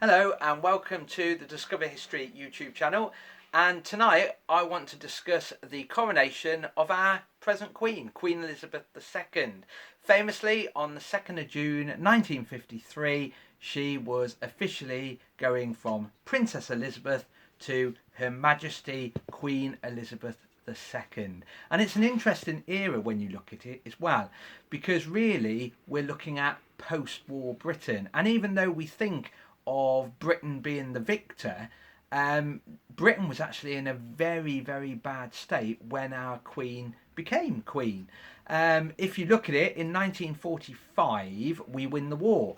Hello and welcome to the Discover History YouTube channel, and tonight I want to discuss the coronation of our present Queen, Queen Elizabeth II. Famously on the 2nd of June 1953 she was officially going from Princess Elizabeth to Her Majesty Queen Elizabeth II. And it's an interesting era when you look at it as well, because really we're looking at post-war Britain, and even though we think of Britain being the victor, Britain was actually in a very, very bad state when our Queen became Queen. If you look at it, in 1945 we win the war.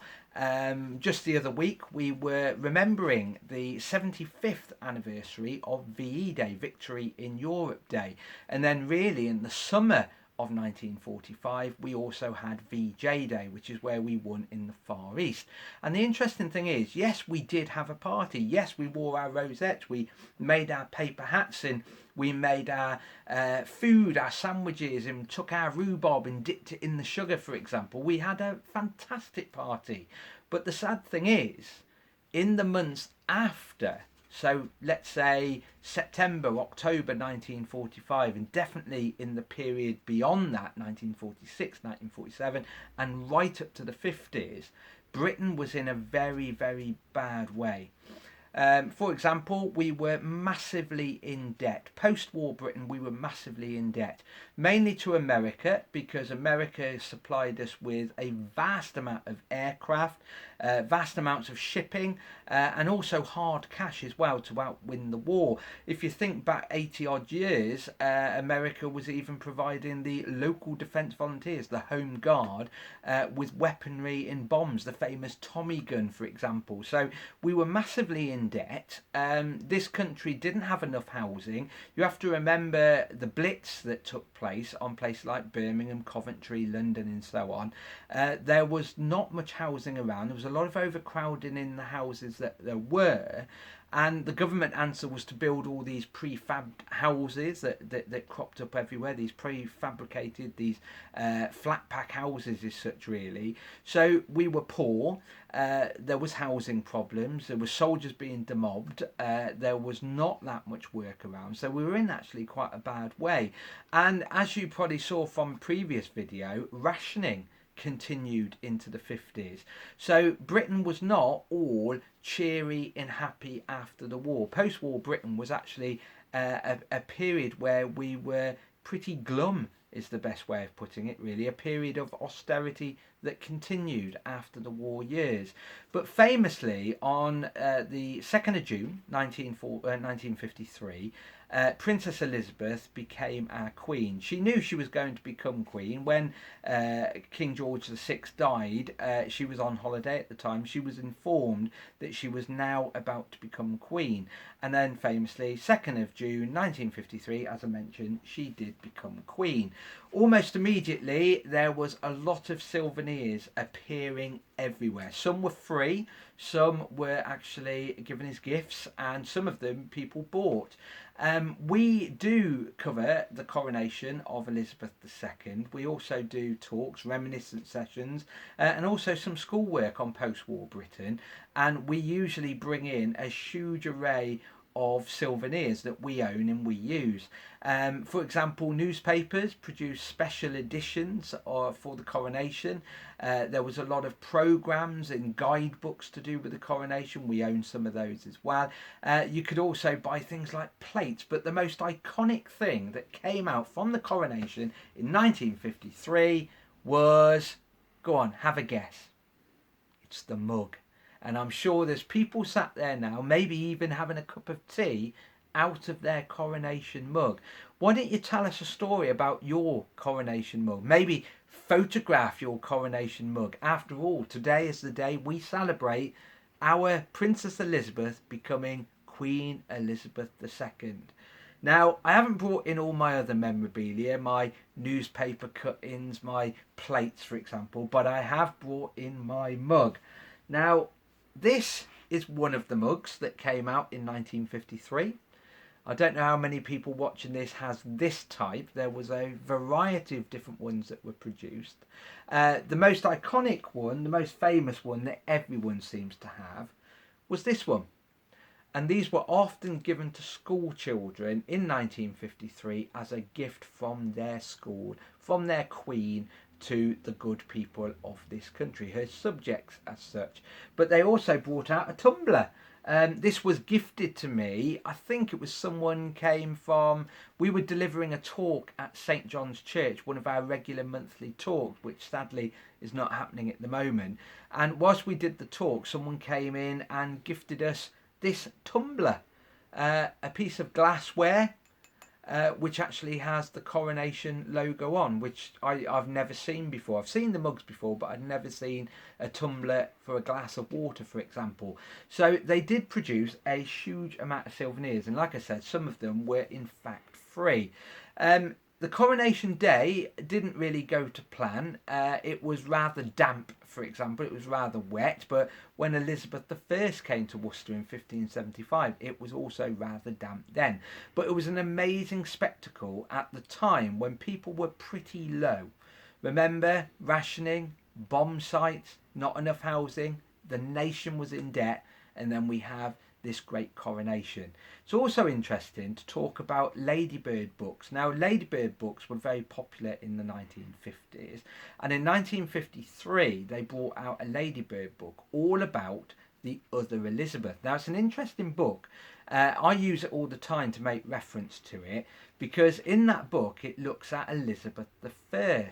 Just the other week we were remembering the 75th anniversary of VE Day, Victory in Europe Day, and then really in the summer of 1945 we also had VJ Day, which is where we won in the Far East. And the interesting thing is, yes, we did have a party, yes, we wore our rosettes, we made our paper hats, and we made our food, our sandwiches, and took our rhubarb and dipped it in the sugar, for example. We had a fantastic party. But the sad thing is, in the months after, so let's say September, October 1945, and definitely in the period beyond that, 1946, 1947, and right up to the 50s, Britain was in a very, very bad way. For example, we were massively in debt. Post-war Britain, we were massively in debt, mainly to America, because America supplied us with a vast amount of aircraft, vast amounts of shipping, and also hard cash as well to outwin the war. If you think back 80 odd years, America was even providing the local defence volunteers, the Home Guard, with weaponry and bombs, the famous Tommy gun, for example. So we were massively in debt. This country didn't have enough housing. You have to remember the Blitz that took place on places like Birmingham, Coventry, London, and so on. There was not much housing around. There was a lot of overcrowding in the houses that there were, and the government answer was to build all these prefab houses that cropped up everywhere, these prefabricated, these flat pack houses as such, really. So we were poor, there was housing problems, there were soldiers being demobbed, there was not that much work around, so we were in actually quite a bad way. And as you probably saw from a previous video, rationing continued into the 50s. So Britain was not all cheery and happy after the war. Post-war Britain was actually a period where we were pretty glum, is the best way of putting it, really. A period of austerity that continued after the war years. But famously, on the 2nd of June 1953, Princess Elizabeth became our Queen. She knew she was going to become Queen when King George VI died. She was on holiday at the time. She was informed that she was now about to become Queen. And then famously, 2nd of June 1953, as I mentioned, she did become Queen. Almost immediately, there was a lot of souvenirs appearing everywhere. Some were free, some were actually given as gifts, and some of them people bought. We do cover the coronation of Elizabeth II. We also do talks, reminiscence sessions, and also some schoolwork on post-war Britain. And we usually bring in a huge array of souvenirs that we own and we use. For example, newspapers produce special editions for the coronation. There was a lot of programs and guidebooks to do with the coronation. We own some of those as well. You could also buy things like plates, but the most iconic thing that came out from the coronation in 1953 was, go on, have a guess. It's the mug. And I'm sure there's people sat there now, maybe even having a cup of tea out of their coronation mug. Why don't you tell us a story about your coronation mug? Maybe photograph your coronation mug. After all, today is the day we celebrate our Princess Elizabeth becoming Queen Elizabeth II. Now, I haven't brought in all my other memorabilia, my newspaper cut-ins, my plates, for example, but I have brought in my mug. Now, this is one of the mugs that came out in 1953. I don't know how many people watching this has this type. There was a variety of different ones that were produced. The most iconic one, the most famous one that everyone seems to have, was this one. And these were often given to school children in 1953 as a gift from their school, from their queen, to the good people of this country, her subjects as such. But they also brought out a tumbler. This was gifted to me. I think it was someone came from, we were delivering a talk at St John's Church, one of our regular monthly talks, which sadly is not happening at the moment. And whilst we did the talk, someone came in and gifted us this tumbler, a piece of glassware, which actually has the Coronation logo on, which I've never seen before. I've seen the mugs before, but I've never seen a tumbler for a glass of water, for example. So they did produce a huge amount of souvenirs, and like I said, some of them were in fact free. The Coronation Day didn't really go to plan. It was rather damp, for example. It was rather wet, but when Elizabeth I came to Worcester in 1575, it was also rather damp then. But it was an amazing spectacle at the time when people were pretty low. Remember, rationing, bomb sites, not enough housing, the nation was in debt, and then we have this great coronation. It's also interesting to talk about Ladybird Books. Now, Ladybird Books were very popular in the 1950s, and in 1953 they brought out a Ladybird book all about the other Elizabeth. Now, it's an interesting book. I use it all the time to make reference to it, because in that book it looks at Elizabeth I,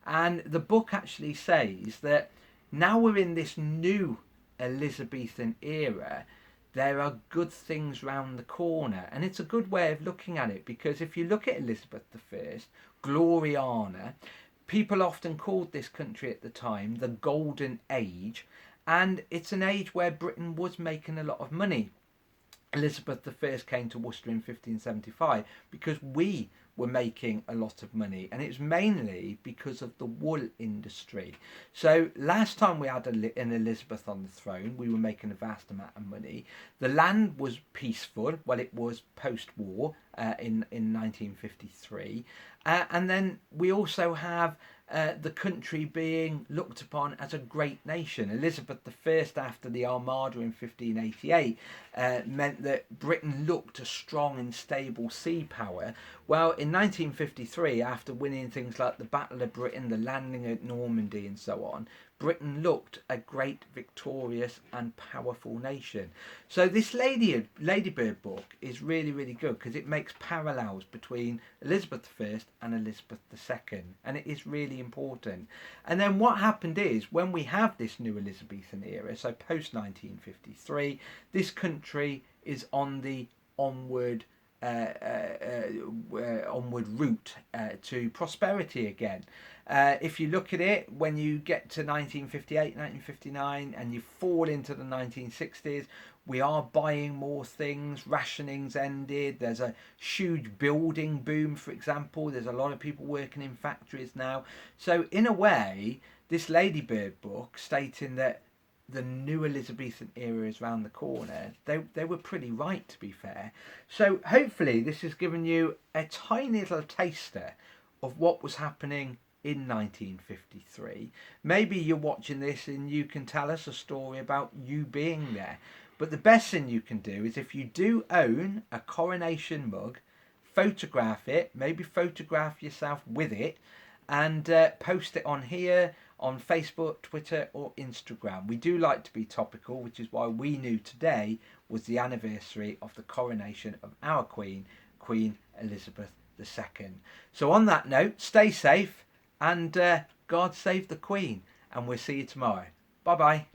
and the book actually says that now we're in this new Elizabethan era, there are good things round the corner. And it's a good way of looking at it, because if you look at Elizabeth I, Gloriana, people often called this country at the time the Golden Age, and it's an age where Britain was making a lot of money. Elizabeth I came to Worcester in 1575 because we were making a lot of money, and it's mainly because of the wool industry. So last time we had an Elizabeth on the throne, we were making a vast amount of money. The land was peaceful. Well, it was post-war in 1953, and then we also have the country being looked upon as a great nation. Elizabeth I, after the Armada in 1588, meant that Britain looked a strong and stable sea power. Well, in 1953, after winning things like the Battle of Britain, the landing at Normandy and so on, Britain looked a great, victorious and powerful nation. So this Ladybird book is really, really good, because it makes parallels between Elizabeth I and Elizabeth II, and it is really important. And then what happened is, when we have this new Elizabethan era, so post 1953, this country is on the onward route to prosperity again. If you look at it, when you get to 1958, 1959, and you fall into the 1960s, we are buying more things. Rationing's ended. There's a huge building boom, for example. There's a lot of people working in factories now. So in a way, this Ladybird book, stating that the new Elizabethan era is round the corner, they were pretty right, to be fair. So hopefully this has given you a tiny little taster of what was happening in 1953. Maybe you're watching this and you can tell us a story about you being there. But the best thing you can do is, if you do own a coronation mug, photograph it, maybe photograph yourself with it, and post it on here, on Facebook, Twitter or Instagram. We do like to be topical, which is why we knew today was the anniversary of the coronation of our Queen, Queen Elizabeth II. So on that note, stay safe, and God save the Queen, and we'll see you tomorrow. Bye bye.